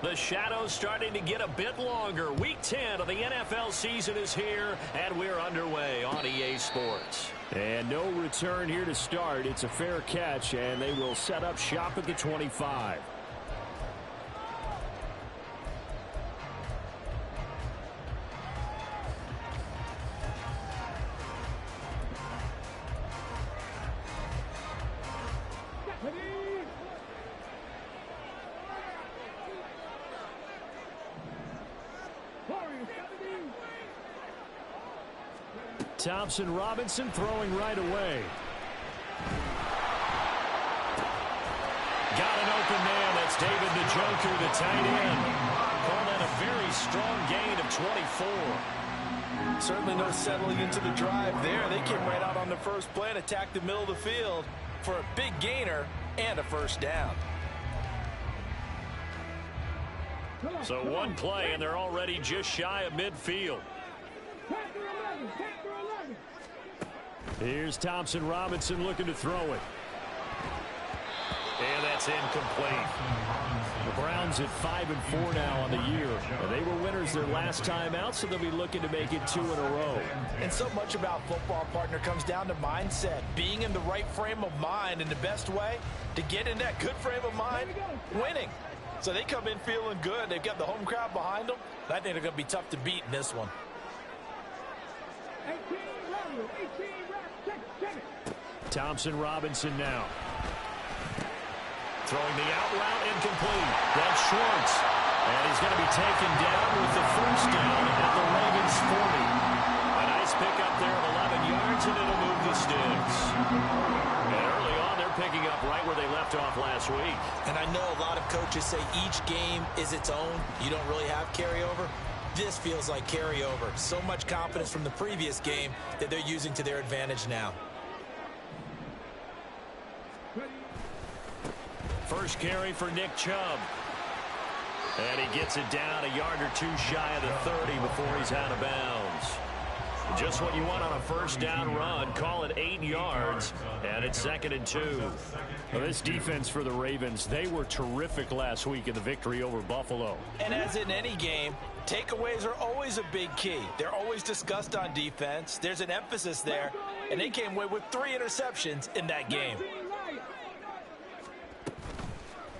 The shadow's starting to get a bit longer. Week 10 of the NFL season is here, and we're underway on EA Sports. And no return here to start. It's a fair catch, and they will set up shop at the 25. Thompson Robinson throwing right away. Got an open man. That's David Njoku, the tight end. Called that a very strong gain of 24. Certainly no settling into the drive there. They came right out on the first play and attacked the middle of the field for a big gainer and a first down. So one play, and they're already just shy of midfield. Here's Thompson Robinson looking to throw it. And that's incomplete. The Browns at 5-4 now on the year. They were winners their last time out, so they'll be looking to make it 2 in a row. And so much about football, partner, comes down to mindset. Being in the right frame of mind, and the best way to get in that good frame of mind, winning. So they come in feeling good. They've got the home crowd behind them. I think they're going to be tough to beat in this one. Thompson Robinson now. Throwing the out route, incomplete. That's Schwartz. And he's going to be taken down with the first down at the Ravens 40. A nice pickup there of 11 yards, and it'll move the sticks. And early on, they're picking up right where they left off last week. And I know a lot of coaches say each game is its own. You don't really have carryover. This feels like carryover. So much confidence from the previous game that they're using to their advantage now. First carry for Nick Chubb. And he gets it down a yard or two shy of the 30 before he's out of bounds. Just what you want on a first down run. Call it 8 yards, and it's 2nd and 2. Well, this defense for the Ravens, they were terrific last week in the victory over Buffalo. And as in any game, takeaways are always a big key. They're always discussed on defense. There's an emphasis there, and they came away with 3 interceptions in that game.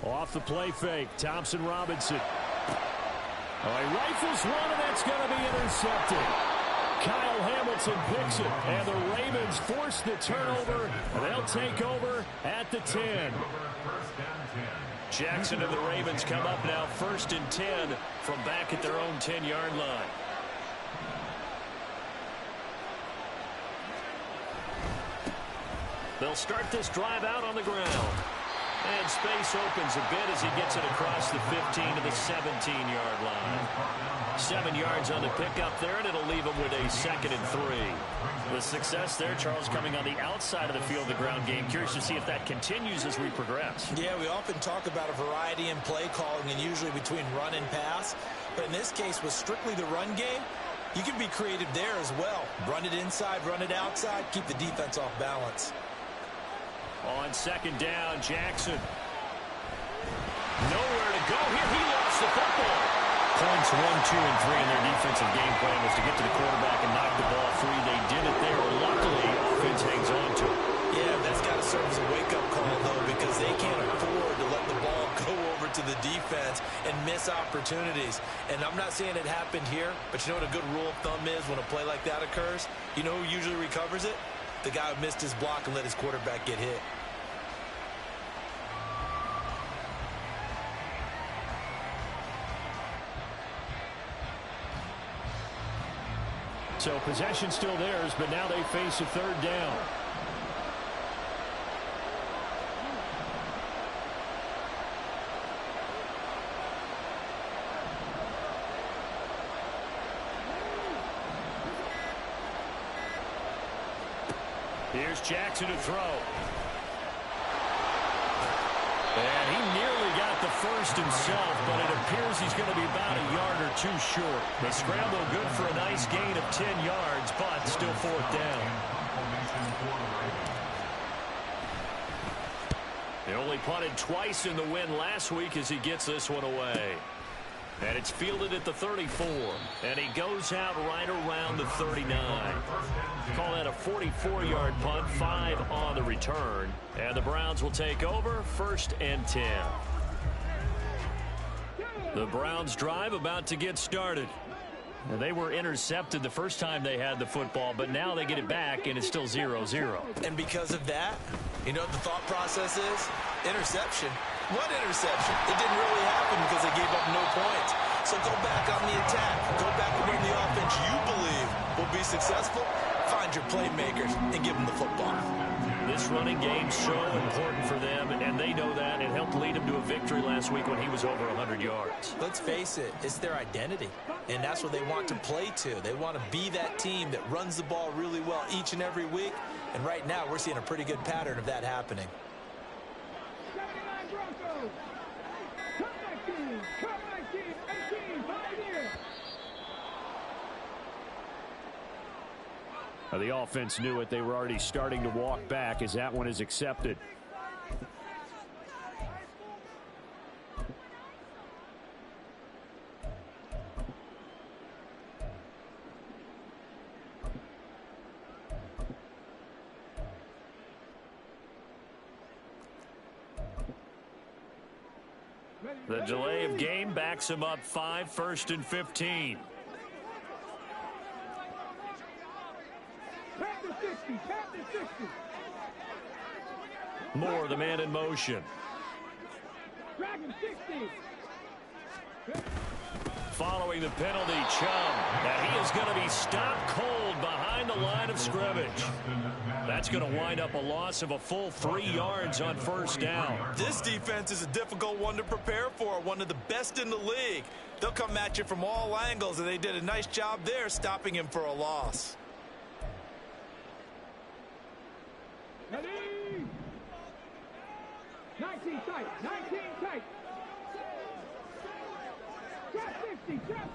Off the play fake, Thompson Robinson. Oh, he rifles one, and that's going to be intercepted. Kyle Hamilton picks it, and the Ravens force the turnover. They'll take over at the 10. Jackson and the Ravens come up now 1st and 10 from back at their own 10-yard line. They'll start this drive out on the ground. And space opens a bit as he gets it across the 15 to the 17-yard line. 7 yards on the pickup there, and it'll leave him with a 2nd and 3. The success there, Charles, coming on the outside of the field, the ground game. Curious to see if that continues as we progress. Yeah, we often talk about a variety in play calling and usually between run and pass. But in this case, with strictly the run game, you can be creative there as well. Run it inside, run it outside, keep the defense off balance. On 2nd down, Jackson. Nowhere to go here. He lost the football. Points 1, 2, and 3 in their defensive game plan was to get to the quarterback and knock the ball free. They did it there. Luckily, offense hangs on to it. Yeah, that's got to serve as a wake-up call, though, because they can't afford to let the ball go over to the defense and miss opportunities. And I'm not saying it happened here, but you know what a good rule of thumb is when a play like that occurs? You know who usually recovers it? The guy who missed his block and let his quarterback get hit. So possession still theirs, but now they face a 3rd down. Here's Jackson to throw. And he nearly got the first himself, but it appears he's going to be about a yard or two short. The scramble good for a nice gain of 10 yards, but still 4th down. They only punted twice in the win last week as he gets this one away. And it's fielded at the 34. And he goes out right around the 39. Call that a 44-yard punt, 5 on the return. And the Browns will take over, 1st and 10. The Browns drive about to get started. They were intercepted the first time they had the football, but now they get it back, and it's still 0-0. And because of that, you know what the thought process is? Interception. What interception? It didn't really happen because they gave up no points. So go back on the attack. Go back and run the offense you believe will be successful. Find your playmakers and give them the football. This running game's so important for them, and they know that. It helped lead them to a victory last week when he was over 100 yards. Let's face it, it's their identity, and that's what they want to play to. They want to be that team that runs the ball really well each and every week, and right now we're seeing a pretty good pattern of that happening. The offense knew it. They were already starting to walk back as that one is accepted. The delay of game backs him up 5, 1st and 15. Moore, the man in motion. Following the penalty, Chubb. Now he is going to be stopped cold behind the line of scrimmage. That's going to wind up a loss of a full 3 yards on 1st down. This defense is a difficult one to prepare for, one of the best in the league. They'll come at you from all angles, and they did a nice job there stopping him for a loss. Ready? 19 tight, 19 tight. Trap 60, trap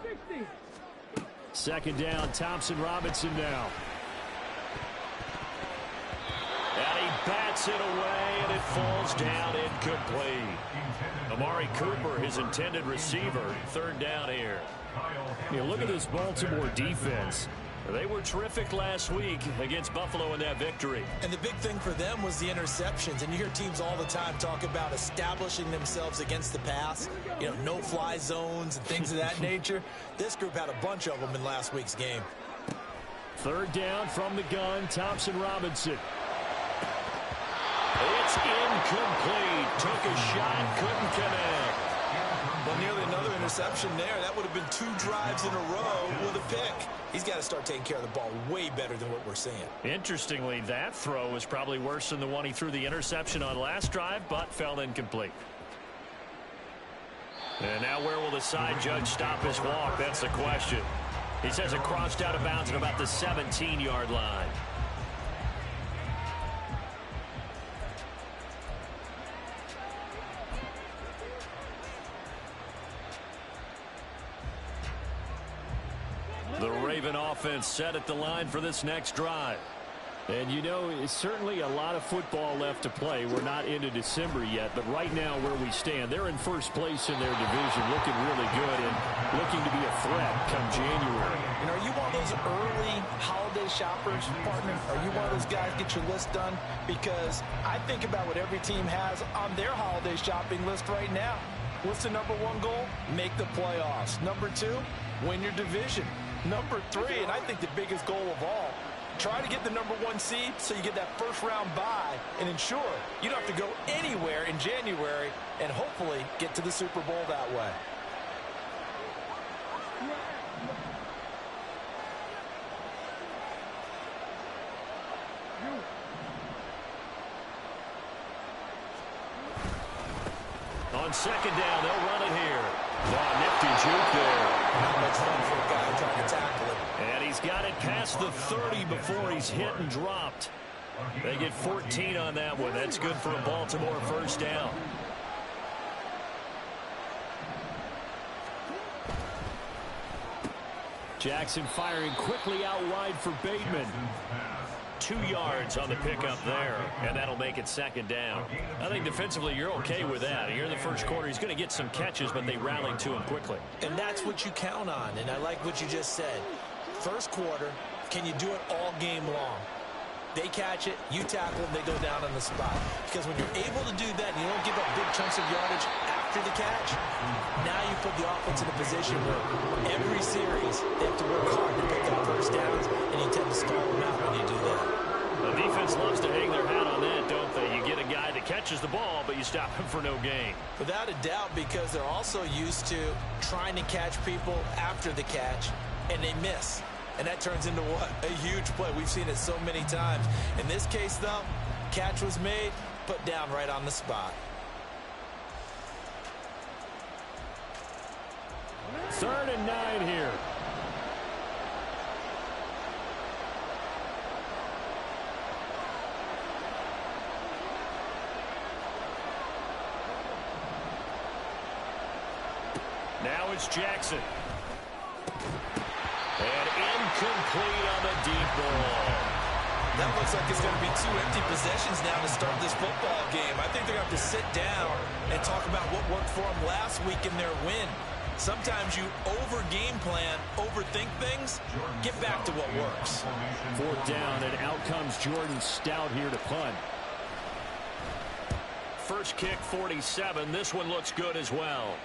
60. 2nd down, Thompson Robinson now. And he bats it away, and it falls down incomplete. Amari Cooper, his intended receiver, 3rd down here. You look at this Baltimore defense. They were terrific last week against Buffalo in that victory. And the big thing for them was the interceptions. And you hear teams all the time talk about establishing themselves against the pass. You know, no-fly zones and things of that nature. This group had a bunch of them in last week's game. 3rd down from the gun, Thompson Robinson. It's incomplete. Took a shot, couldn't connect. Well, nearly another interception there. That would have been 2 drives in a row with a pick. He's got to start taking care of the ball way better than what we're seeing. Interestingly, that throw was probably worse than the one he threw the interception on last drive, but fell incomplete. And now where will the side judge stop his walk? That's the question. He says it crossed out of bounds at about the 17-yard line. The Raven offense set at the line for this next drive. And you know, it's certainly a lot of football left to play. We're not into December yet, but right now where we stand, they're in 1st place in their division, looking really good and looking to be a threat come January. And are you one of those early holiday shoppers, partner? Are you one of those guys get your list done? Because I think about what every team has on their holiday shopping list right now. What's the #1 goal? Make the playoffs. #2, win your division. #3, and I think the biggest goal of all, try to get the #1 seed so you get that 1st round bye and ensure you don't have to go anywhere in January and hopefully get to the Super Bowl that way. On 2nd down, they'll run it here. Oh, nifty juke there. Not much fun for a guy trying to tackle it. And he's got it past the 30 before he's hit and dropped. They get 14 on that one. That's good for a Baltimore 1st down. Jackson firing quickly out wide for Bateman. 2 yards on the pickup there, and that'll make it second down. I think defensively you're okay with that. Here in the first quarter, he's going to get some catches, but they rallied to him quickly. And that's what you count on, and I like what you just said. First quarter, can you do it all game long? They catch it, you tackle them, they go down on the spot. Because when you're able to do that and you don't give up big chunks of yardage after the catch, now you put the offense in a position where every series they have to work hard to pick up first downs, and you tend to stall them out when you do that. The defense loves to hang their hat on that, don't they? You get a guy that catches the ball, but you stop him for no gain. Without a doubt, because they're also used to trying to catch people after the catch, and they miss. And that turns into what? A huge play. We've seen it so many times. In this case, though, catch was made, put down right on the spot. 3rd and 9 here. Now it's Jackson. And incomplete on the deep ball. That looks like it's going to be 2 empty possessions now to start this football game. I think they're going to have to sit down and talk about what worked for them last week in their win. Sometimes you over-game plan, overthink things. Get back to what works. 4th down, and out comes Jordan Stout here to punt. First kick, 47. This one looks good as well.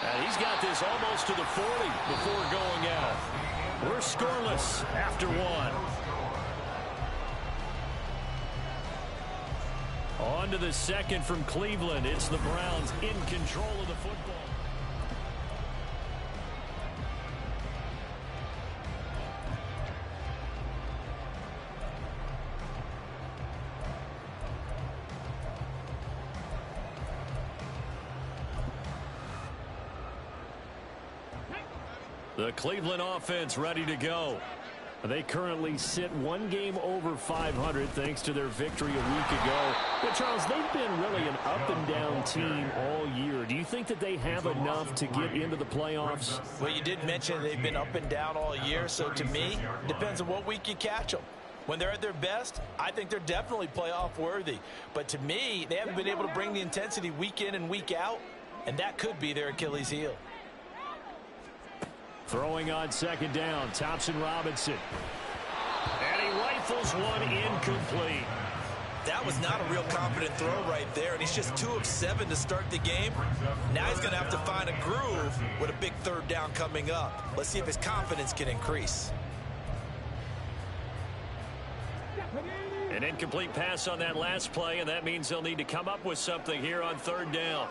And he's got this almost to the 40 before going out. We're scoreless after 1. On to the second from Cleveland. It's the Browns in control of the football. The Cleveland offense ready to go. They currently sit 1 game over 500 thanks to their victory a week ago. But, Charles, they've been really an up-and-down team all year. Do you think that they have enough to get into the playoffs? Well, you did mention they've been up and down all year, so to me, it depends on what week you catch them. When they're at their best, I think they're definitely playoff worthy. But to me, they haven't been able to bring the intensity week in and week out, and that could be their Achilles heel. Throwing on 2nd down, Thompson Robinson. And he rifles one incomplete. That was not a real confident throw right there, and he's just 2 of 7 to start the game. Now he's going to have to find a groove with a big 3rd down coming up. Let's see if his confidence can increase. An incomplete pass on that last play, and that means they'll need to come up with something here on 3rd down.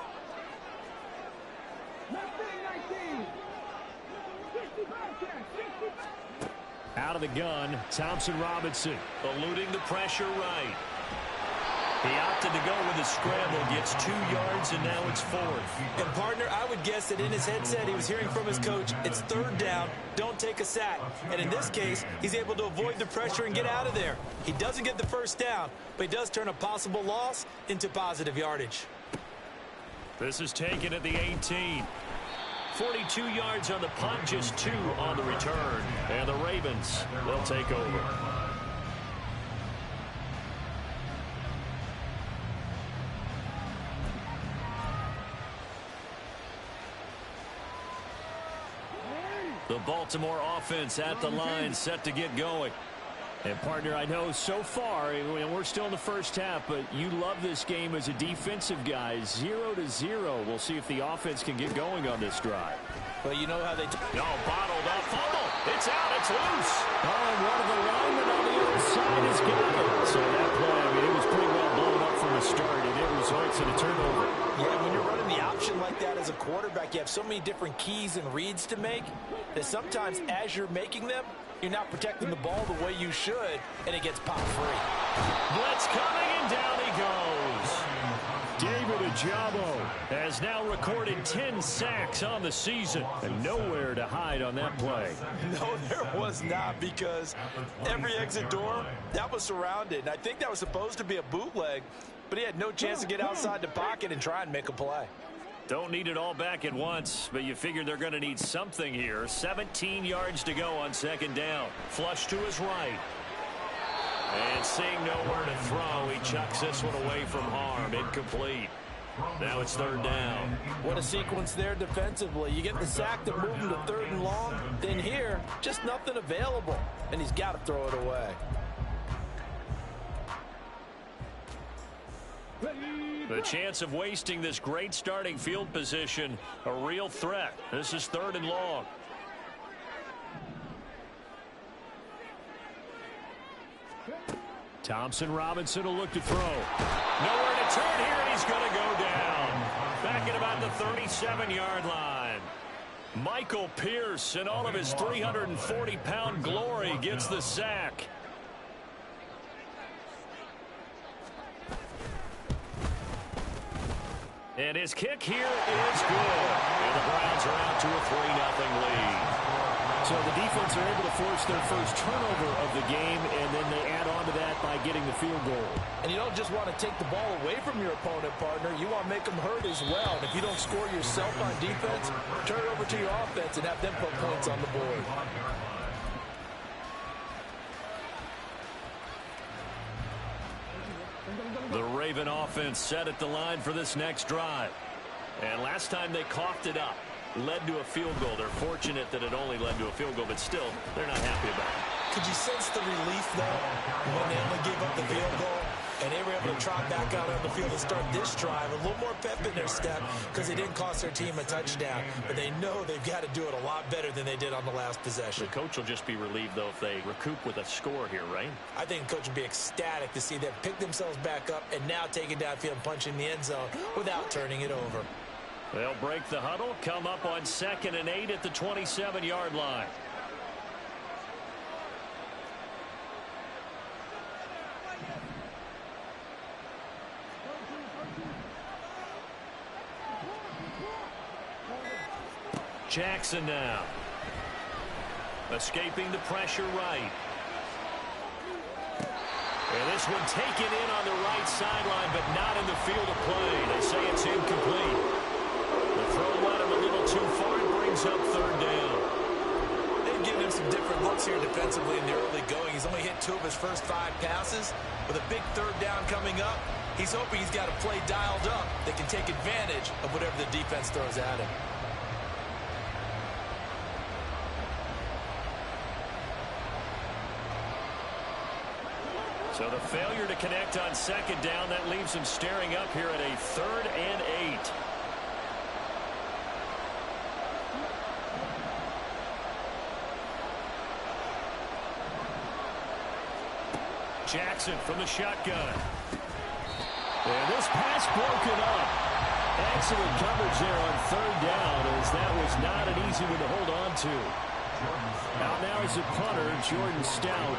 Out of the gun, Thompson Robinson. Eluding the pressure right. He opted to go with a scramble, gets 2 yards, and now it's 4th. And, partner, I would guess that in his headset he was hearing from his coach, it's 3rd down, don't take a sack. And in this case, he's able to avoid the pressure and get out of there. He doesn't get the 1st down, but he does turn a possible loss into positive yardage. This is taken at the 18. 42 yards on the punt, just 2 on the return. And the Ravens, they'll take over. The Baltimore offense at the line, set to get going. And, partner, I know so far, we're still in the first half, but you love this game as a defensive guy. 0-0. We'll see if the offense can get going on this drive. Well, you know how they... No, bottled up. Fumble. It's out. It's loose. Oh, and one of the linemen on the other side has got it. So that play, it was pretty well blown up from the start, and it results in a turnover. Yeah, when you're running the option like that as a quarterback, you have so many different keys and reads to make that sometimes as you're making them, you're not protecting the ball the way you should, and it gets popped free. Blitz coming, and down he goes. David Ojabo has now recorded 10 sacks on the season. And nowhere to hide on that play. No, there was not, because every exit door, that was surrounded. And I think that was supposed to be a bootleg, but he had no chance to get outside the pocket and try and make a play. Don't need it all back at once, but you figure they're going to need something here. 17 yards to go on second down. Flush to his right. And seeing nowhere to throw, he chucks this one away from harm. Incomplete. Now it's third down. What a sequence there defensively. You get the sack to move him to third and long. Then here, just nothing available. And he's got to throw it away. The chance of wasting this great starting field position, a real threat. This is third and long. Thompson Robinson will look to throw. Nowhere to turn here, and he's going to go down. Back at about the 37-yard line. Michael Pierce, in all of his 340-pound glory, gets the sack. And his kick here is good. And the Browns are out to a 3-0 lead. So the defense are able to force their first turnover of the game, and then they add on to that by getting the field goal. And you don't just want to take the ball away from your opponent, partner. You want to make them hurt as well. And if you don't score yourself on defense, turn it over to your offense and have them put points on the board. The Raven offense set at the line for this next drive. And last time they coughed it up, led to a field goal. They're fortunate that it only led to a field goal, but still, they're not happy about it. Could you sense the relief, though, when they only gave up the field goal and they were able to trot back out on the field and start this drive? A little more pep in their step because they didn't cost their team a touchdown, but they know they've got to do it a lot better than they did on the last possession. The coach will just be relieved, though, if they recoup with a score here, right? I think the coach would be ecstatic to see them pick themselves back up and now take it downfield and punch in the end zone without turning it over. They'll break the huddle, come up on 2nd and 8 at the 27-yard line. Jackson now. Escaping the pressure right. And this one taken in on the right sideline, but not in the field of play. They say it's incomplete. The throw led him a little too far and brings up third down. They've given him some different looks here defensively in the early going. He's only hit 2 of his first 5 passes. With a big third down coming up, he's hoping he's got a play dialed up that can take advantage of whatever the defense throws at him. So the failure to connect on 2nd down, that leaves him staring up here at a 3rd and 8. Jackson from the shotgun. And this pass broken up. Excellent coverage there on 3rd down, as that was not an easy one to hold on to. Out now is a punter, Jordan Stout.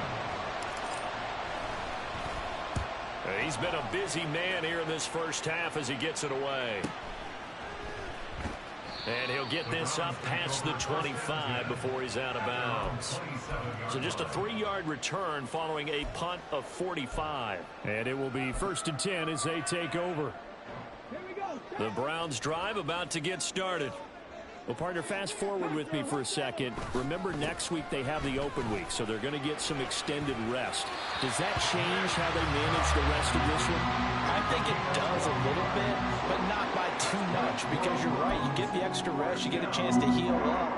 He's been a busy man here in this first half as he gets it away. And he'll get this up past the 25 before he's out of bounds. So just a 3-yard return following a punt of 45. And it will be 1st and 10 as they take over. The Browns drive about to get started. Well, partner, fast forward with me for a second. Remember, next week they have the open week, so they're going to get some extended rest. Does that change how they manage the rest of this one? I think it does a little bit, but not by too much, because you're right. You get the extra rest, you get a chance to heal up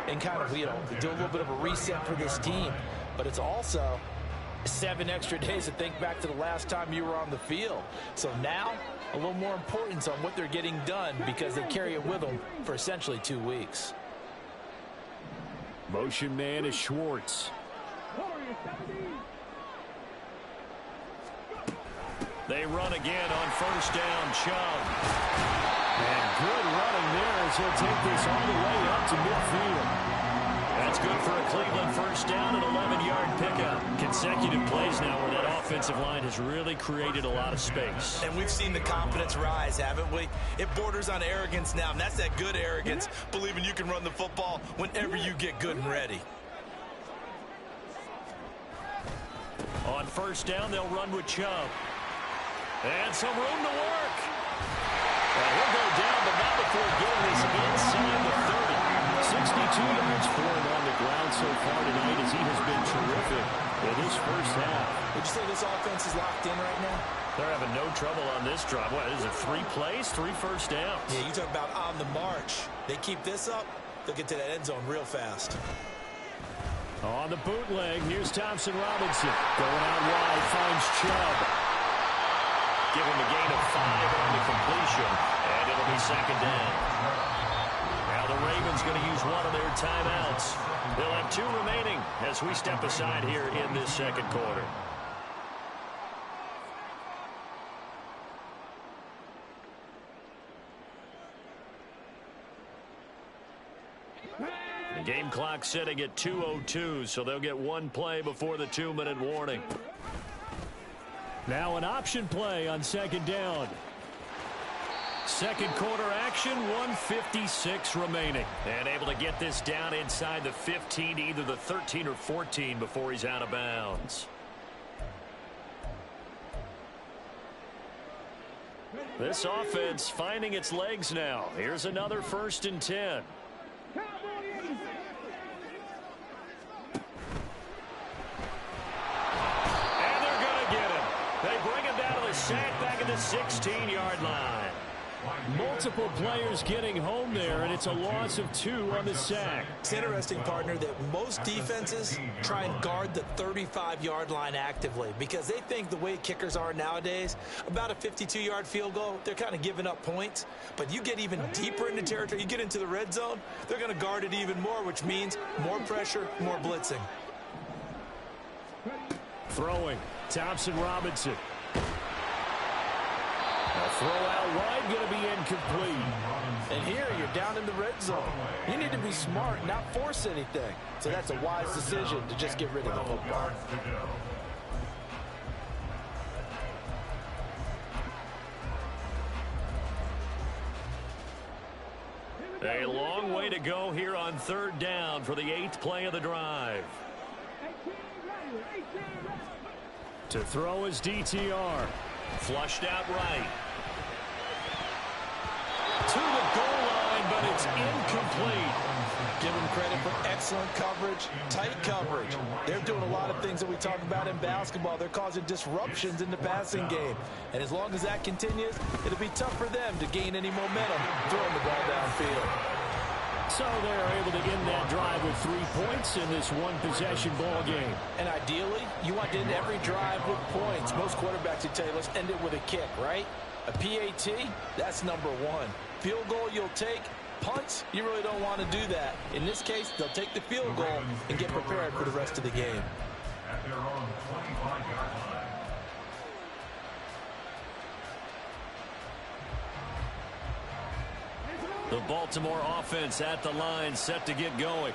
and kind of, do a little bit of a reset for this team. But it's also 7 extra days to think back to the last time you were on the field. So now, a little more importance on what they're getting done because they carry it with them for essentially 2 weeks. Motion man is Schwartz. They run again on 1st down, Chubb. And good running there as he'll take this all the way up to midfield. That's good for a Cleveland 1st down and 11-yard pickup. Consecutive plays now where that offensive line has really created a lot of space. And we've seen the confidence rise, haven't we? It borders on arrogance now, and that's that good arrogance, believing you can run the football whenever you get good and ready. On 1st down, they'll run with Chubb. And some room to work. And he'll go down, but not before getting this inside the 30. 62 yards for him on the ground so far tonight as he has been terrific in this first half. Would you say this offense is locked in right now? They're having no trouble on this drive. What is it, 3 plays, 3 first downs? Yeah, you talk about on the march. They keep this up, they'll get to that end zone real fast. On the bootleg, here's Thompson Robinson. Going out wide, finds Chubb. Give him a gain of 5 on the completion, and it'll be second down. Now the Ravens going to use one of their timeouts. They'll have 2 remaining as we step aside here in this second quarter. The game clock setting at 2:02, so they'll get 1 play before the 2-minute warning. Now an option play on second down. Second quarter action, 1:56 remaining. And able to get this down inside the 15 to either the 13 or 14 before he's out of bounds. This offense finding its legs now. Here's another 1st and 10. And they're going to get him. They bring him down to the sack back at the 16-yard line. Multiple players getting home there, and it's a loss of 2 on the sack. It's interesting, partner, that most defenses try and guard the 35-yard line actively because they think the way kickers are nowadays, about a 52-yard field goal, they're kind of giving up points. But you get even deeper into territory, you get into the red zone, they're going to guard it even more, which means more pressure, more blitzing. Throwing, Thompson Robinson. A throw out wide, going to be incomplete. And here you're down in the red zone. You need to be smart, not force anything. So that's a wise decision to just get rid of the football. A long way to go here on 3rd down for the 8th play of the drive. To throw is DTR. Flushed out right. To the goal line, but it's incomplete. Give them credit for excellent coverage, tight coverage. They're doing a lot of things that we talk about in basketball. They're causing disruptions in the passing game. And as long as that continues, it'll be tough for them to gain any momentum throwing the ball downfield. So they're able to end that drive with 3 points in this one-possession ball game. And ideally, you want to end every drive with points. Most quarterbacks would tell you, let's end it with a kick, right? A PAT, that's number 1. Field goal you'll take. Punts, you really don't want to do that. In this case, they'll take the field goal and get prepared for the rest of the game. At their own 25-yard line. The Baltimore offense at the line, set to get going.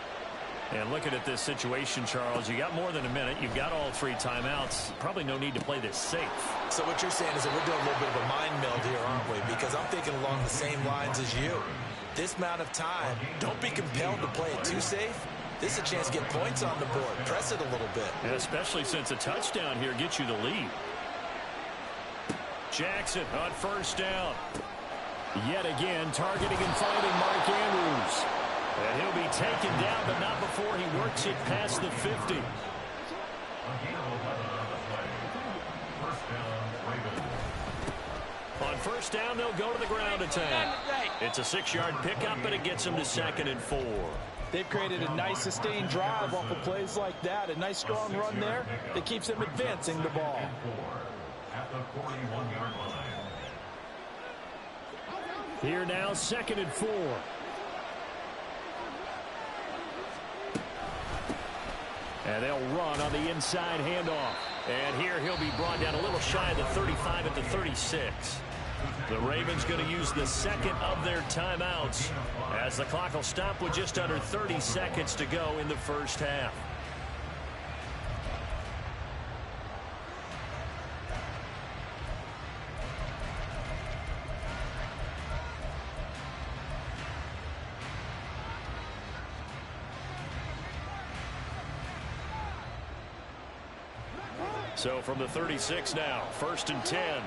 And looking at this situation, Charles, you got more than a minute. You've got all 3 timeouts. Probably no need to play this safe. So what you're saying is that we're doing a little bit of a mind meld here, aren't we? Because I'm thinking along the same lines as you. This amount of time, don't be compelled to play it too safe. This is a chance to get points on the board. Press it a little bit. And especially since a touchdown here gets you the lead. Jackson on 1st down. Yet again, targeting and finding Mark Andrews. And he'll be taken down, but not before he works it past the 50. On 1st down, they'll go to the ground attack. It's a 6-yard pickup, and it gets them to 2nd and 4. They've created a nice sustained drive off of plays like that. A nice strong run there that keeps them advancing the ball. At the 41-yard line. Here now, 2nd and 4. And they'll run on the inside handoff. And here he'll be brought down a little shy of the 35 at the 36. The Ravens going to use the 2nd of their timeouts as the clock will stop with just under 30 seconds to go in the first half. So from the 36 now, 1st and 10.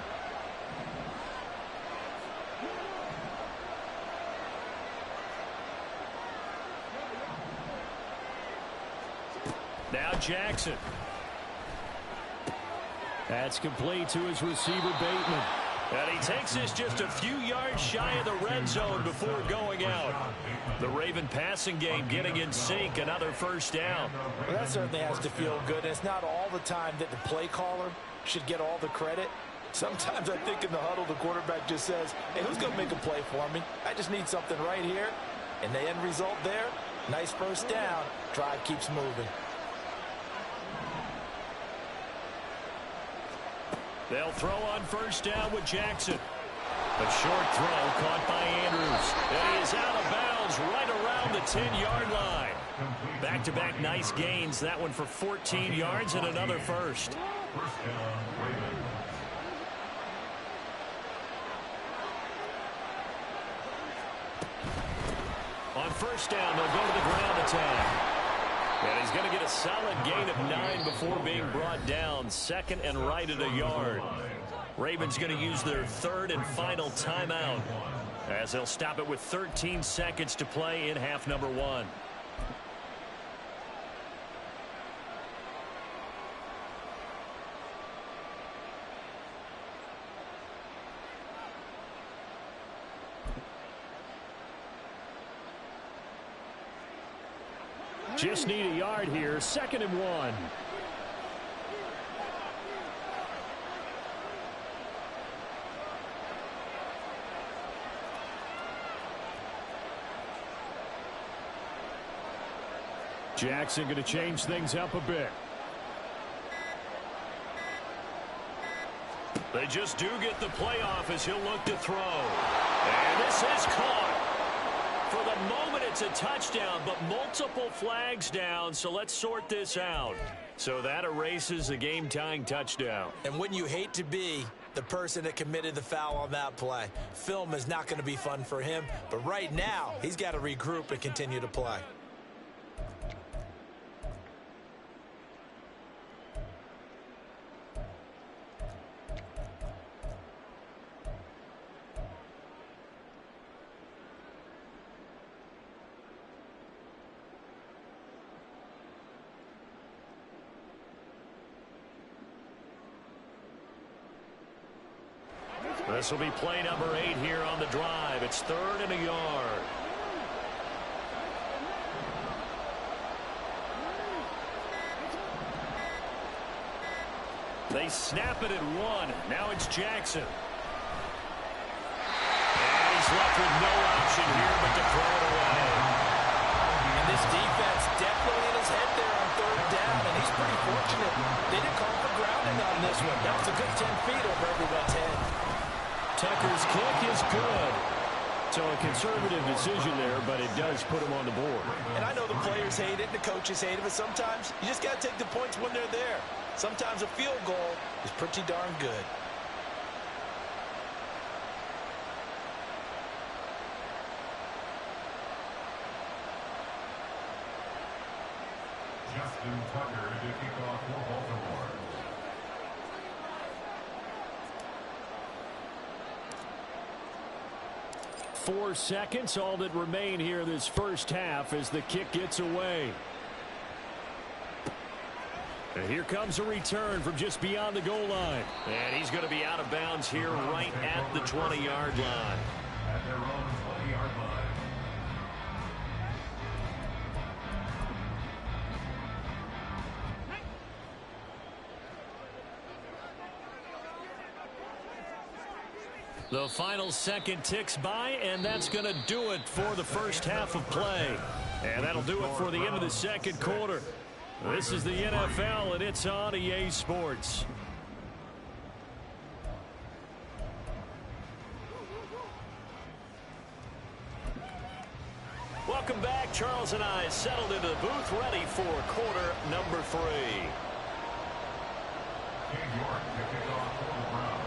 on Jackson. That's complete to his receiver, Bateman. And he takes this just a few yards shy of the red zone before going out. The Raven passing game getting in sync, another first down. Well, that certainly has to feel good. And it's not all the time that the play caller should get all the credit. Sometimes I think in the huddle, the quarterback just says, hey, who's going to make a play for me? I just need something right here. And the end result there, nice first down. Drive keeps moving. They'll throw on first down with Jackson. A short throw caught by Andrews. And he is out of bounds right around the 10-yard line. Back-to-back nice gains. That one for 14 yards and another first. First down, Ravens. On first down, they'll go to the ground attack. And he's going to get a solid gain of 9 before being brought down. Second and right at a yard. Ravens going to use their third and final timeout as they'll stop it with 13 seconds to play in half number 1. Just need a yard here. Second and 1. Jackson going to change things up a bit. They just do get the playoff as he'll look to throw. And this is caught. For the moment, it's a touchdown, but multiple flags down, so let's sort this out. So that erases a game-tying touchdown. And wouldn't you hate to be the person that committed the foul on that play? Film is not going to be fun for him, but right now, he's got to regroup and continue to play. This will be play number 8 here on the drive. It's third and a yard. They snap it at 1. Now it's Jackson. And he's left with no option here but to throw it away. And this defense definitely in his head there on third down, and he's pretty fortunate. They didn't call for grounding on this one. That was a good 10 feet over everyone's head. Tucker's kick is good. So a conservative decision there, but it does put him on the board. And I know the players hate it and the coaches hate it, but sometimes you just got to take the points when they're there. Sometimes a field goal is pretty darn good. Justin Tucker to kick off for Baltimore. 4 seconds, all that remain here this first half as the kick gets away. And here comes a return from just beyond the goal line. And he's going to be out of bounds here right at the 20-yard line. At their own 20-yard line. The final second ticks by, and that's going to do it for the first half of play. And that'll do it for the end of the second quarter. This is the NFL, and it's on EA Sports. Welcome back. Charles and I settled into the booth, ready for quarter number 3. New York to kick off for the Browns.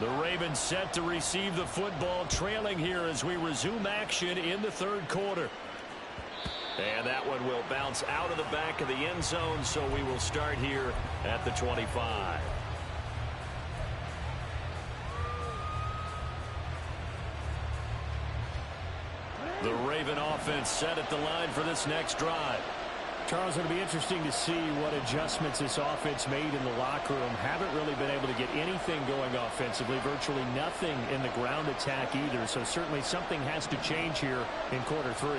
The Ravens set to receive the football, trailing here as we resume action in the third quarter. And that one will bounce out of the back of the end zone, so we will start here at the 25. The Raven offense set at the line for this next drive. Charles, it'll be interesting to see what adjustments this offense made in the locker room. Haven't really been able to get anything going offensively, virtually nothing in the ground attack either. So certainly something has to change here in quarter 3.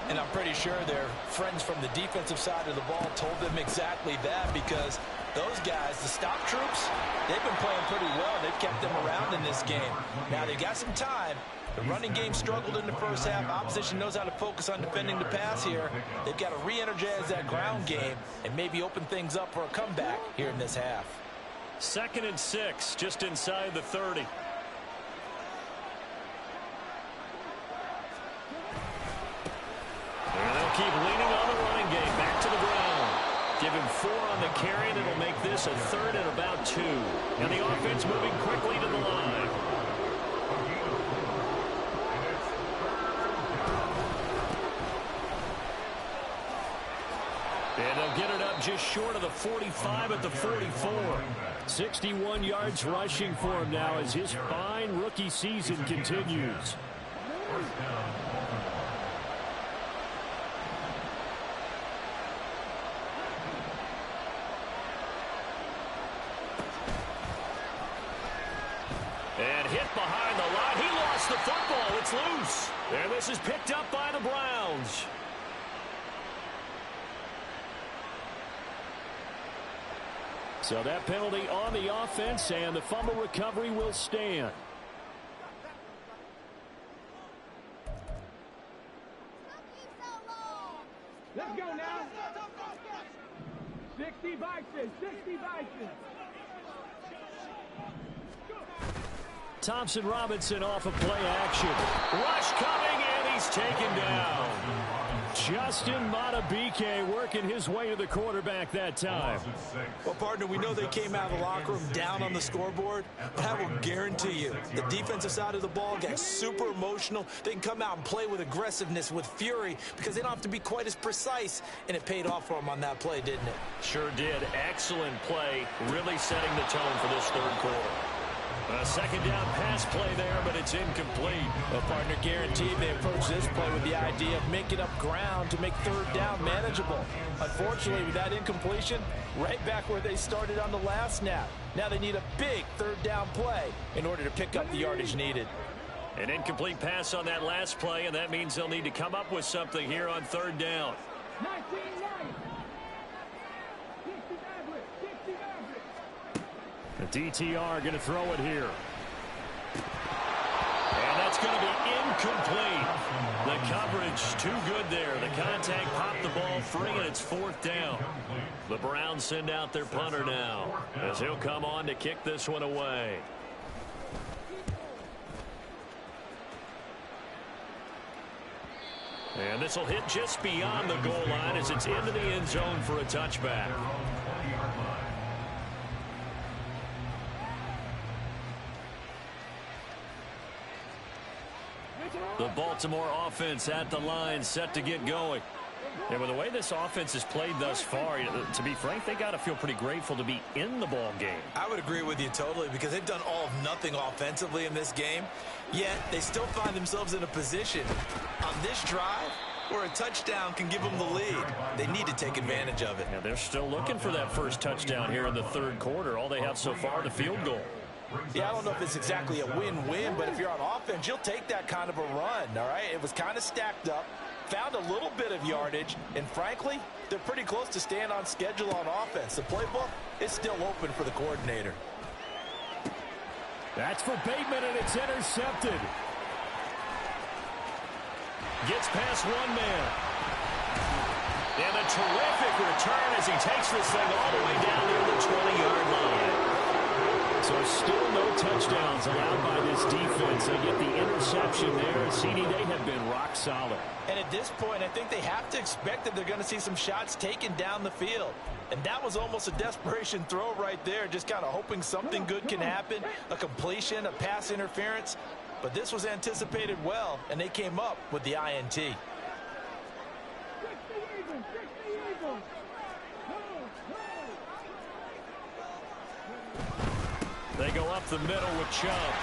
And I'm pretty sure their friends from the defensive side of the ball told them exactly that, because those guys, the stop troops, they've been playing pretty well. They've kept them around in this game. Now they've got some time. The running game struggled in the first half. Opposition knows how to focus on defending the pass here. They've got to re-energize that ground game and maybe open things up for a comeback here in this half. 2nd and 6, just inside the 30. And they'll keep leaning on the running game. Back to the ground. Give him 4 on the carry, and it'll make this a 3rd and about 2. And the offense moving quickly to the line. And they'll get it up just short of the 45 at the 44. 61 yards rushing for him now as his fine rookie season continues. And hit behind the line. He lost the football. It's loose. And this is picked up by the Browns. So that penalty on the offense, and the fumble recovery will stand. Let's go now. 60 Vikings, 60 Vikings. Thompson Robinson off of play action. Rush coming, and he's taken down. Justin Matabike working his way to the quarterback that time. Well, partner, we know they came out of the locker room down on the scoreboard, but I will guarantee you the defensive side of the ball got super emotional. They can come out and play with aggressiveness, with fury, because they don't have to be quite as precise, and it paid off for them on that play, didn't it? Sure did. Excellent play, really setting the tone for this 3rd quarter. A 2nd down pass play there, but it's incomplete. Well, partner, guaranteed they approach this play with the idea of making up ground to make 3rd down manageable. Unfortunately, with that incompletion, right back where they started on the last snap. Now they need a big 3rd down play in order to pick up the yardage needed. An incomplete pass on that last play, and that means they'll need to come up with something here on 3rd down. 19 right. 60 average, 60 average. The DTR going to throw it here. And that's going to be incomplete. The coverage too good there. The contact popped the ball free, and it's 4th down. The Browns send out their punter now, as he'll come on to kick this one away. And this will hit just beyond the goal line as it's into the end zone for a touchback. The Baltimore offense at the line, set to get going. And with the way this offense has played thus far, to be frank, they got to feel pretty grateful to be in the ball game. I would agree with you totally, because they've done all of nothing offensively in this game, yet they still find themselves in a position on this drive where a touchdown can give them the lead. They need to take advantage of it. And they're still looking for that first touchdown here in the 3rd quarter. All they have so far, the field goal. Yeah, I don't know if it's exactly a win-win, but if you're on offense, you'll take that kind of a run, all right? It was kind of stacked up, found a little bit of yardage, and frankly, they're pretty close to staying on schedule on offense. The playbook is still open for the coordinator. That's for Bateman, and it's intercepted. Gets past one man. And a terrific return as he takes this thing all the way down near the 20-yard line. So still no touchdowns allowed by this defense. They get the interception there. CD, they have been rock solid. And at this point, I think they have to expect that they're going to see some shots taken down the field. And that was almost a desperation throw right there, just kind of hoping something good can happen, a completion, a pass interference. But this was anticipated well, and they came up with the INT. 60 Eagles, 60 Eagles. They go up the middle with Chubb.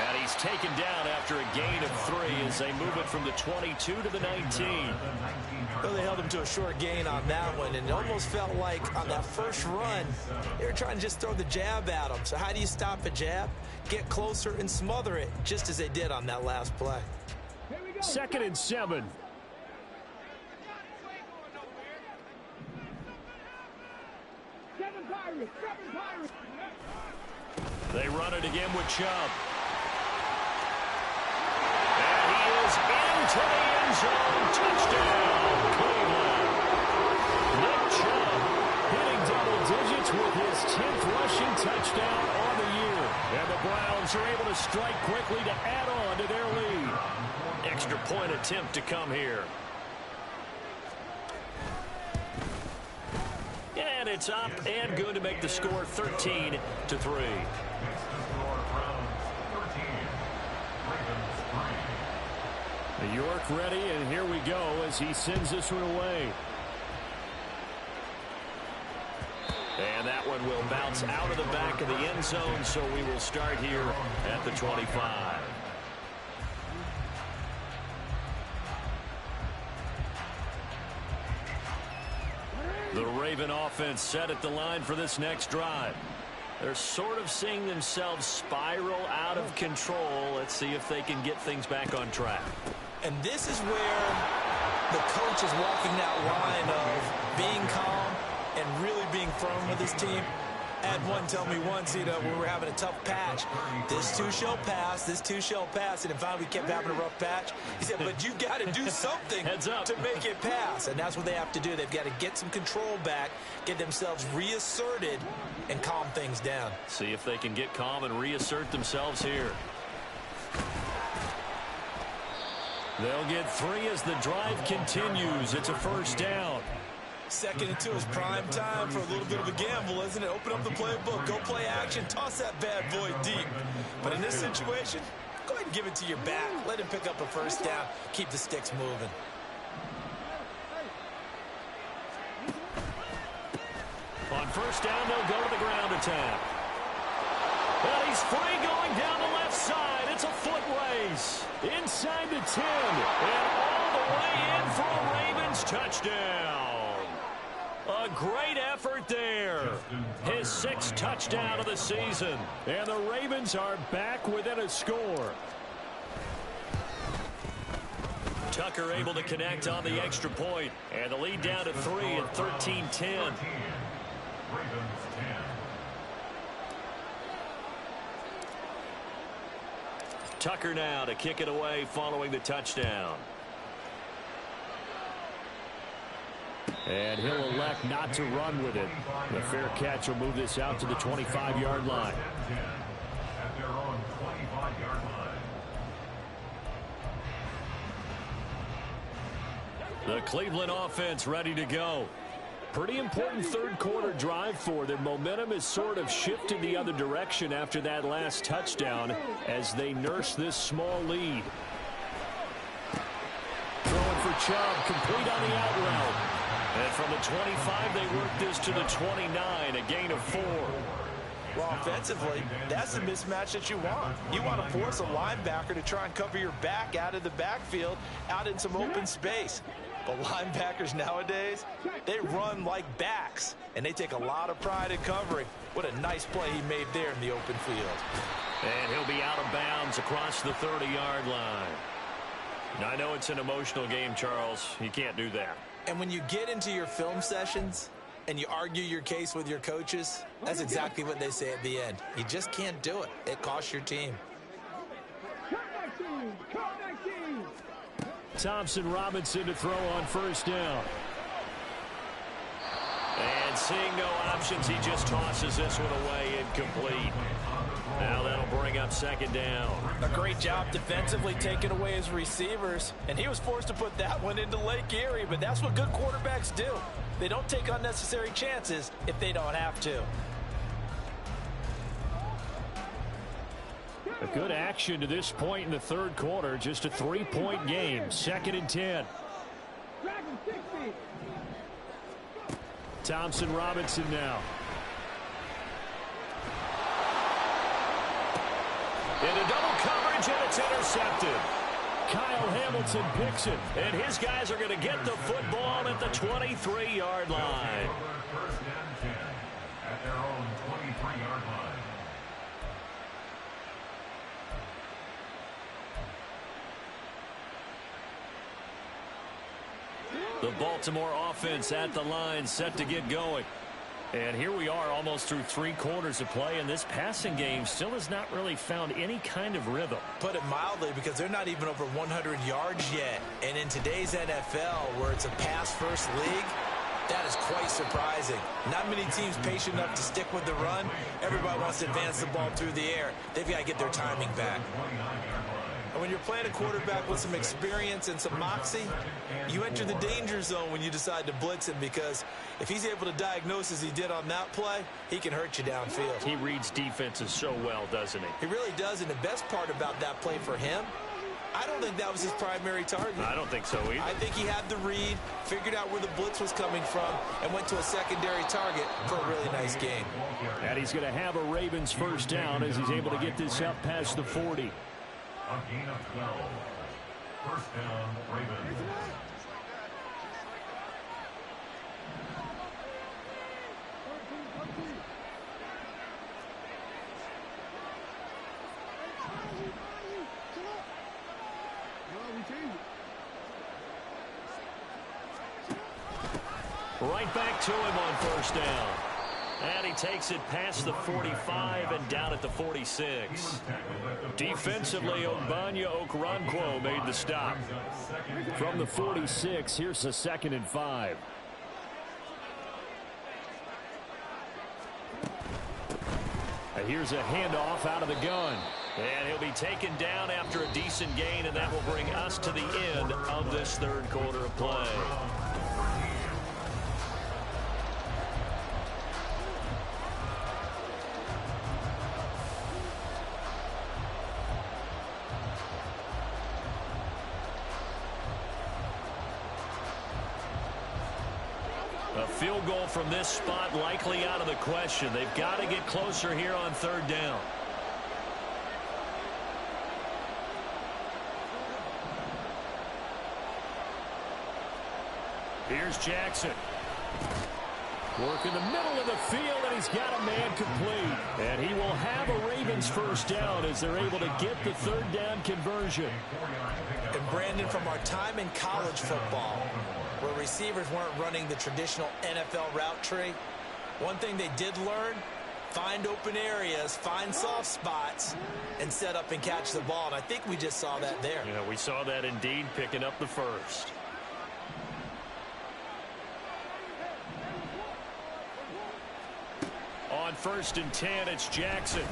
And he's taken down after a gain of 3 as they move it from the 22 to the 19. Well, they held him to a short gain on that one, and it almost felt like on that first run, they were trying to just throw the jab at him. So how do you stop a jab? Get closer and smother it, just as they did on that last play. 2nd and 7. They run it again with Chubb. And he is into the end zone. Touchdown, Cleveland. Nick Chubb hitting double digits with his 10th rushing touchdown on the year. And the Browns are able to strike quickly to add on to their lead. Extra point attempt to come here. And it's up and good to make the score 13-3. York ready, and here we go as he sends this one away. And that one will bounce out of the back of the end zone, so we will start here at the 25. The Raven offense set at the line for this next drive. They're sort of seeing themselves spiral out of control. Let's see if they can get things back on track. And this is where the coach is walking that line of being calm and really being firm with his team. I had one tell me once, when we were having a tough patch, this too shall pass, this too shall pass. And finally we kept having a rough patch. He said, but you got to do something to make it pass. And that's what they have to do. They've got to get some control back, get themselves reasserted, and calm things down. See if they can get calm and reassert themselves here. They'll get 3 as the drive continues. It's a first down. 2nd and 2 is prime time for a little bit of a gamble, isn't it? Open up the playbook, go play action, toss that bad boy deep. But in this situation, go ahead and give it to your back. Let him pick up a first down. Keep the sticks moving. On first down, they'll go to the ground attack. Well, he's free going down the left side. It's a foot race. Inside the 10. And all the way in for a Ravens touchdown. A great effort there. His 6th touchdown of the season. And the Ravens are back within a score. Tucker able to connect on the extra point. And the lead down to 3 at 13-10. Tucker now to kick it away following the touchdown. And he'll elect not to run with it. The fair catch will move this out to the 25-yard line. At their own 25-yard line. The Cleveland offense ready to go. Pretty important third-quarter drive for them. Momentum has sort of shifted the other direction after that last touchdown as they nurse this small lead. Throwing for Chubb, complete on the out route. And from the 25, they work this to the 29, a gain of 4. Well, offensively, that's the mismatch that you want. You want to force a linebacker to try and cover your back out of the backfield, out in some open space. But linebackers nowadays, they run like backs, and they take a lot of pride in covering. What a nice play he made there in the open field. And he'll be out of bounds across the 30-yard line. Now, I know it's an emotional game, Charles. You can't do that. And when you get into your film sessions and you argue your case with your coaches, that's exactly what they say at the end. You just can't do it. It costs your team. Thompson Robinson to throw on first down. And seeing no options, he just tosses this one away incomplete. Now that'll bring up 2nd down. A great job defensively taking away his receivers, and he was forced to put that one into Lake Erie, but that's what good quarterbacks do. They don't take unnecessary chances if they don't have to. A good action to this point in the third quarter. Just a 3-point game. 2nd and 10. Thompson Robinson now. Into double coverage, and it's intercepted. Kyle Hamilton picks it. And his guys are going to get the football at the 23-yard line. First and 10 at their own 23-yard line. The Baltimore offense at the line, set to get going. And here we are almost through 3 quarters of play, and this passing game still has not really found any kind of rhythm. Put it mildly, because they're not even over 100 yards yet. And in today's NFL, where it's a pass-first league, that is quite surprising. Not many teams patient enough to stick with the run. Everybody wants to advance the ball through the air. They've got to get their timing back. And when you're playing a quarterback with some experience and some moxie, you enter the danger zone when you decide to blitz him, because if he's able to diagnose as he did on that play, he can hurt you downfield. He reads defenses so well, doesn't he? He really does, and the best part about that play for him, I don't think that was his primary target. I don't think so either. I think he had the read, figured out where the blitz was coming from, and went to a secondary target for a really nice game. And he's going to have a Ravens first down as he's able to get this up past the 40. A gain of 12. First down, Ravens. Right back to him on first down. And he takes it past the 45 and down at the 46. Defensively, Ogbanya Okoronkwo made the stop. From the 46, here's a 2nd and 5. And here's a handoff out of the gun. And he'll be taken down after a decent gain, and that will bring us to the end of this 3rd quarter of play. A field goal from this spot likely out of the question. They've got to get closer here on 3rd down. Here's Jackson. Work in the middle of the field, and he's got a man complete. And he will have a Ravens first down as they're able to get the 3rd down conversion. And Brandon, from our time in college football, where receivers weren't running the traditional NFL route tree, one thing they did learn, find open areas, find soft spots, and set up and catch the ball. And I think we just saw that there. Yeah, we saw that indeed, picking up the first. On 1st and 10, it's Jackson.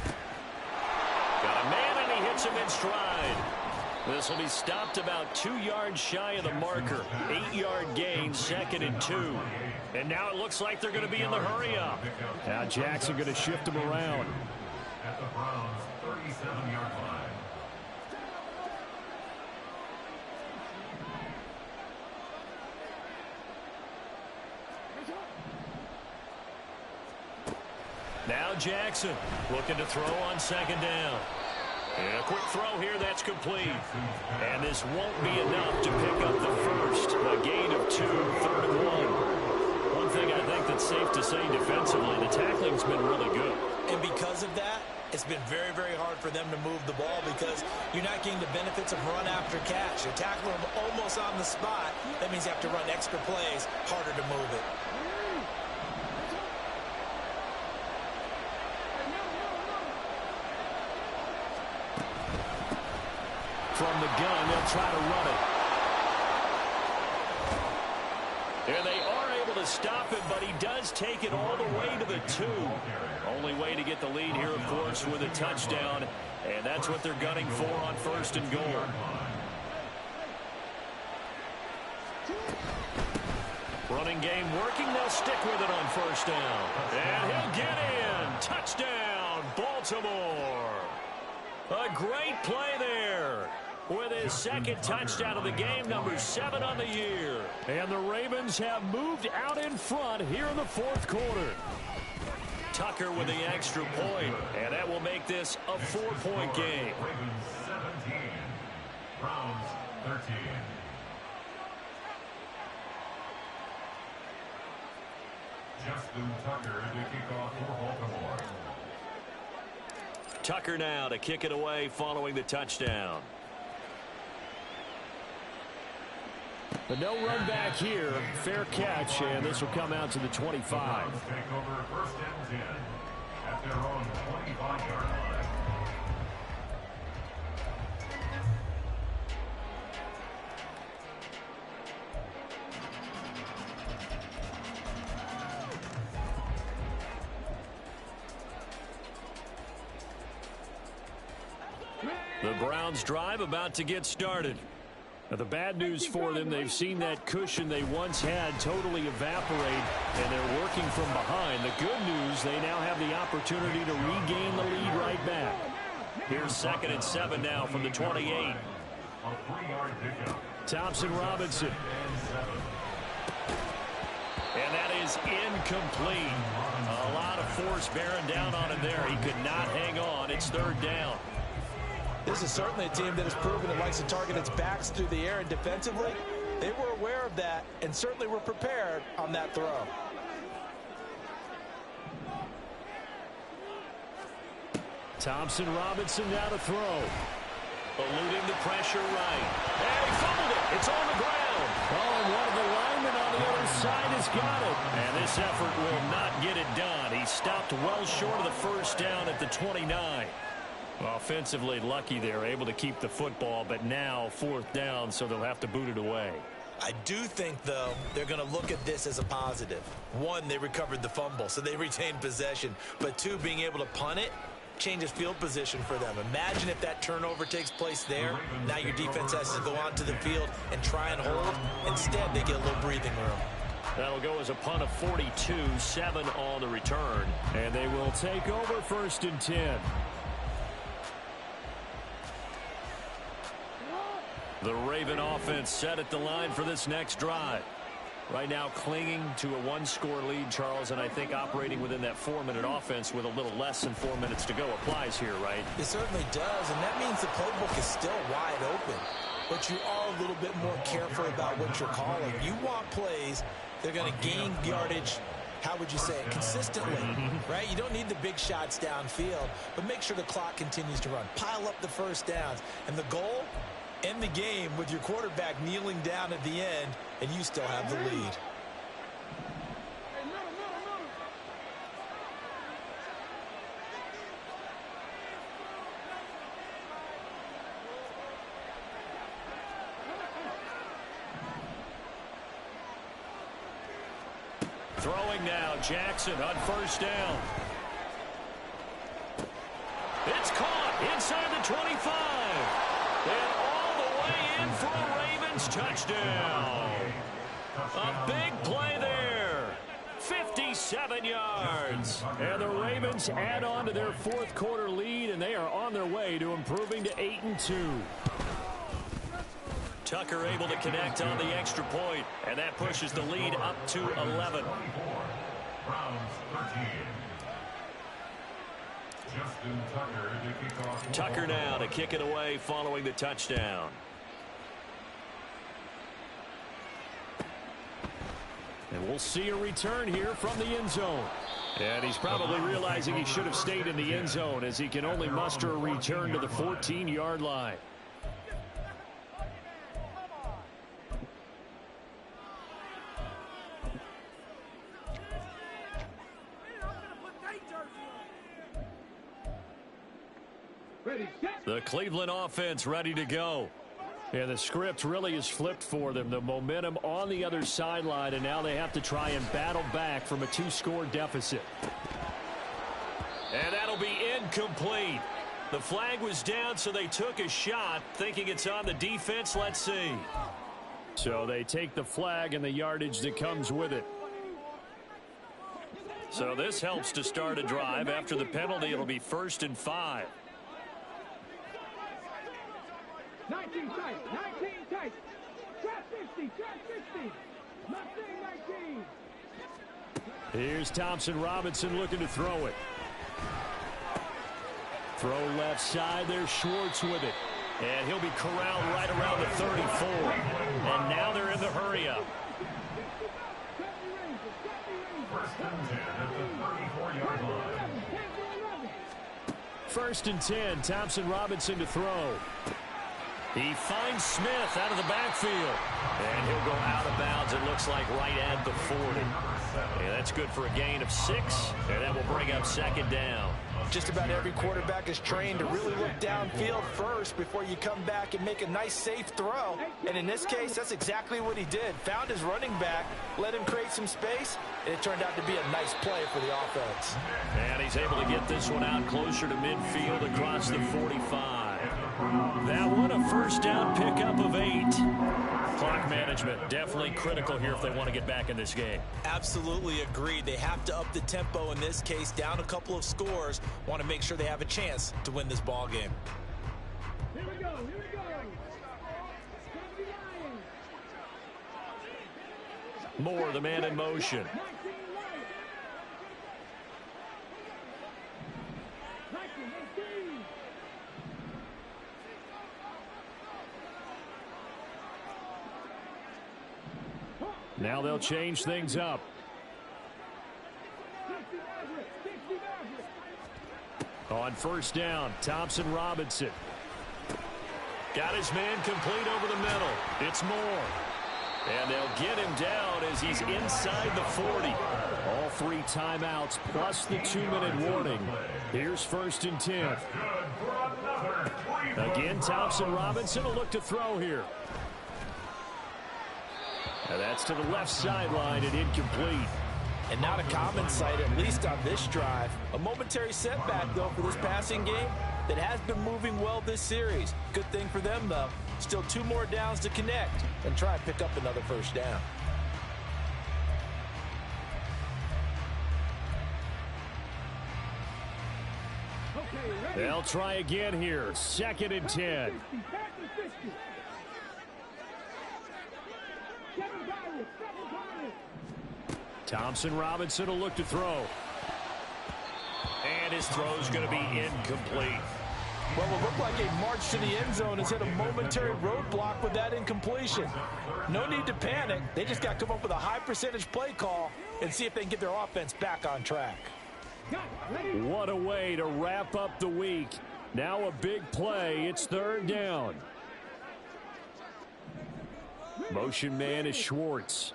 Got a man, and he hits him in stride. This will be stopped about 2 yards shy of the marker. 8-yard gain, 2nd and 2. And now it looks like they're going to be in the hurry-up. Now Jackson going to shift him around. At the Browns' 37-yard line. Now Jackson looking to throw on 2nd down. And a quick throw here, that's complete. And this won't be enough to pick up the first. A gain of 2, 3rd and 1. One thing I think that's safe to say defensively, the tackling's been really good. And because of that, it's been very, very hard for them to move the ball, because you're not getting the benefits of run after catch. You're tackling them almost on the spot. That means you have to run extra plays, harder to move it. From the gun, they'll try to run it. And they are able to stop him, but he does take it all the way to the 2. Only way to get the lead here, of course, with a touchdown. And that's what they're gunning for on 1st and goal. Running game working. They'll stick with it on 1st down. And he'll get in. Touchdown, Baltimore. A great play there. With his 2nd touchdown of the game, number 7 on the year. And the Ravens have moved out in front here in the 4th quarter. Tucker with the extra point, and that will make make this a 4-point game. Ravens 17, Browns 13. Justin Tucker to kick off for Baltimore. Tucker now to kick it away following the touchdown. But no run back here. Fair catch, and this will come out to the 25. Browns take over 1st and 10 at their own 25-yard line. The Browns drive about to get started. Now, the bad news for them, they've seen that cushion they once had totally evaporate, and they're working from behind. The good news, they now have the opportunity to regain the lead right back. Here's 2nd and 7 now from the 28. A 3-yard pickup. Thompson Robinson. And that is incomplete. A lot of force bearing down on him there. He could not hang on. It's 3rd down. This is certainly a team that has proven it likes to target its backs through the air, and defensively, they were aware of that and certainly were prepared on that throw. Thompson Robinson now to throw. Eluding the pressure right. And he fumbled it. It's on the ground. Oh, and one of the linemen on the other side has got it. And this effort will not get it done. He stopped well short of the 1st down at the 29. Offensively lucky they're able to keep the football, but now 4th down, so they'll have to boot it away. I do think, though, they're going to look at this as a positive. 1, they recovered the fumble, so they retained possession. But 2, being able to punt it changes field position for them. Imagine if that turnover takes place there. Now your defense has to go onto the field and try and hold. Instead, they get a little breathing room. That'll go as a punt of 42, 7 on the return. And they will take over 1st and 10. The Raven offense set at the line for this next drive. Right now clinging to a 1-score lead, Charles, and I think operating within that 4-minute offense with a little less than 4 minutes to go applies here, right? It certainly does, and that means the playbook is still wide open. But you are a little bit more careful about what you're calling. You want plays that are going to gain yardage, how would you say it, consistently, right? You don't need the big shots downfield, but make sure the clock continues to run. Pile up the 1st downs, and the goal, end the game with your quarterback kneeling down at the end, and you still have the lead. Throwing now, Jackson on 1st down. It's caught inside the 25. And all the way in for a Ravens touchdown. A big play there. 57 yards. And the Ravens add on to their 4th quarter lead, and they are on their way to improving to 8-2. Tucker able to connect on the extra point, and that pushes the lead up to 11. Browns 13. Justin Tucker to kick off. Tucker now to kick it away following the touchdown. And we'll see a return here from the end zone. And he's probably realizing he should have stayed in the end zone, as he can only muster a return to the 14-yard line. The Cleveland offense ready to go. And the script really is flipped for them. The momentum on the other sideline, and now they have to try and battle back from a 2-score deficit. And that'll be incomplete. The flag was down, so they took a shot, thinking it's on the defense. Let's see. So they take the flag and the yardage that comes with it. So this helps to start a drive. After the penalty, it'll be 1st and 5. 19 tight, 19 tight. Trap 50, trap 50. Mustang 19. Here's Thompson Robinson looking to throw it. Throw left side. There's Schwartz with it. And he'll be corralled right around the 34. And now they're in the hurry-up. First and 10 at the 34-yard line. First and 10. Thompson Robinson to throw. He finds Smith out of the backfield. And he'll go out of bounds, it looks like, right at the 40. And that's good for a gain of 6. And that will bring up second down. Just about every quarterback is trained to really look downfield first before you come back and make a nice, safe throw. And in this case, that's exactly what he did. Found his running back, let him create some space, and it turned out to be a nice play for the offense. And he's able to get this one out closer to midfield across the 45. That one a first down pickup of 8. Clock management definitely critical here if they want to get back in this game. Absolutely agreed. They have to up the tempo in this case, down a couple of scores. Want to make sure they have a chance to win this ball game. Here we go. Here we go. Moore, the man in motion. 19 18. Now they'll change things up. On first down, Thompson Robinson. Got his man complete over the middle. It's Moore. And they'll get him down as he's inside the 40. All 3 timeouts plus the 2-minute warning. Here's first and 10. Again, Thompson Robinson will look to throw here. And that's to the left sideline and incomplete. And not a common sight, at least on this drive. A momentary setback, though, for this passing game that has been moving well this series. Good thing for them, though. Still 2 more downs to connect and try and pick up another first down. They'll try again here. Second and 10. Thompson Robinson will look to throw. And his throw's going to be incomplete. Well, it looked like a march to the end zone has hit a momentary roadblock with that incompletion. No need to panic. They just got to come up with a high percentage play call and see if they can get their offense back on track. What a way to wrap up the week. Now a big play. It's third down. Motion man is Schwartz.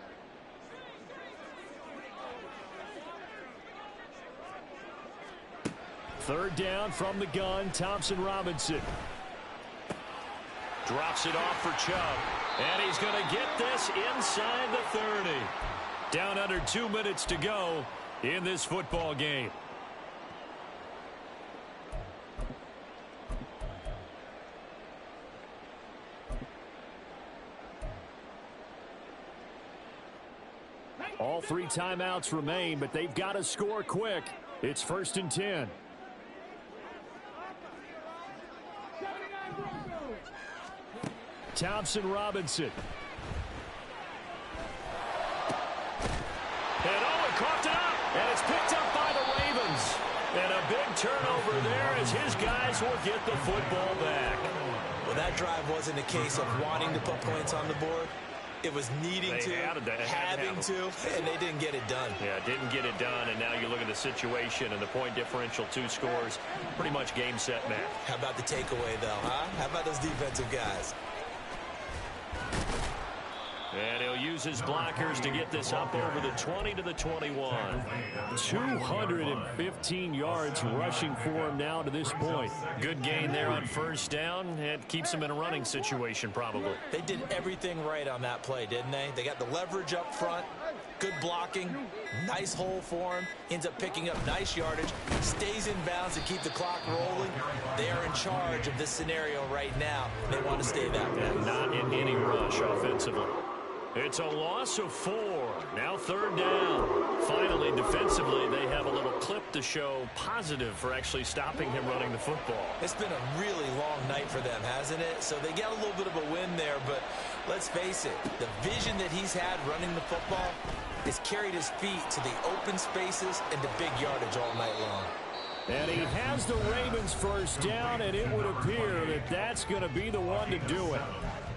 Third down from the gun, Thompson Robinson. Drops it off for Chubb. And he's going to get this inside the 30. Down under 2 minutes to go in this football game. All 3 timeouts remain, but they've got to score quick. It's first and 10. Thompson Robinson. And Owen coughed it up. And it's picked up by the Ravens. And a big turnover there as his guys will get the football back. Well, that drive wasn't a case of wanting to put points on the board. It was needing to, having to, and they didn't get it done. Yeah, didn't get it done, and now you look at the situation and the point differential, 2 scores, pretty much game, set, match. How about the takeaway, though, huh? How about those defensive guys? And he'll use his blockers to get this up over the 20 to the 21. 215 yards rushing for him now to this point. Good gain there on first down. It keeps him in a running situation probably. They did everything right on that play, didn't they? They got the leverage up front, good blocking, nice hole for him, ends up picking up nice yardage, stays in bounds to keep the clock rolling. They are in charge of this scenario right now. They want to stay that way. And not in any rush offensively. It's a loss of 4. Now third down. Finally, defensively, they have a little clip to show positive for actually stopping him running the football. It's been a really long night for them, hasn't it? So they get a little bit of a win there, but let's face it, the vision that he's had running the football has carried his feet to the open spaces and the big yardage all night long. And he has the Ravens first down, and it would appear that that's going to be the one to do it.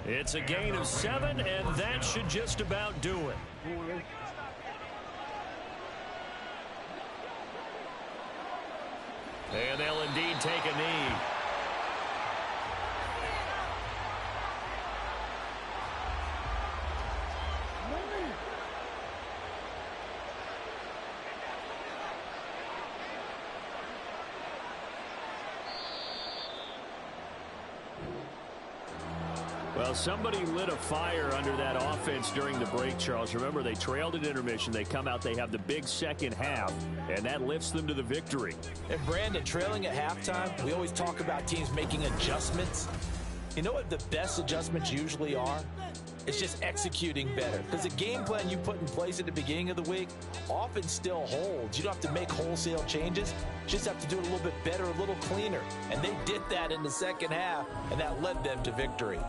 It's a gain of 7, and that should just about do it. And they'll indeed take a knee. Well, somebody lit a fire under that offense during the break, Charles. Remember, they trailed at intermission. They come out, they have the big second half, and that lifts them to the victory. And, Brandon, trailing at halftime, we always talk about teams making adjustments. You know what the best adjustments usually are? It's just executing better. Because the game plan you put in place at the beginning of the week often still holds. You don't have to make wholesale changes. You just have to do it a little bit better, a little cleaner. And they did that in the second half, and that led them to victory.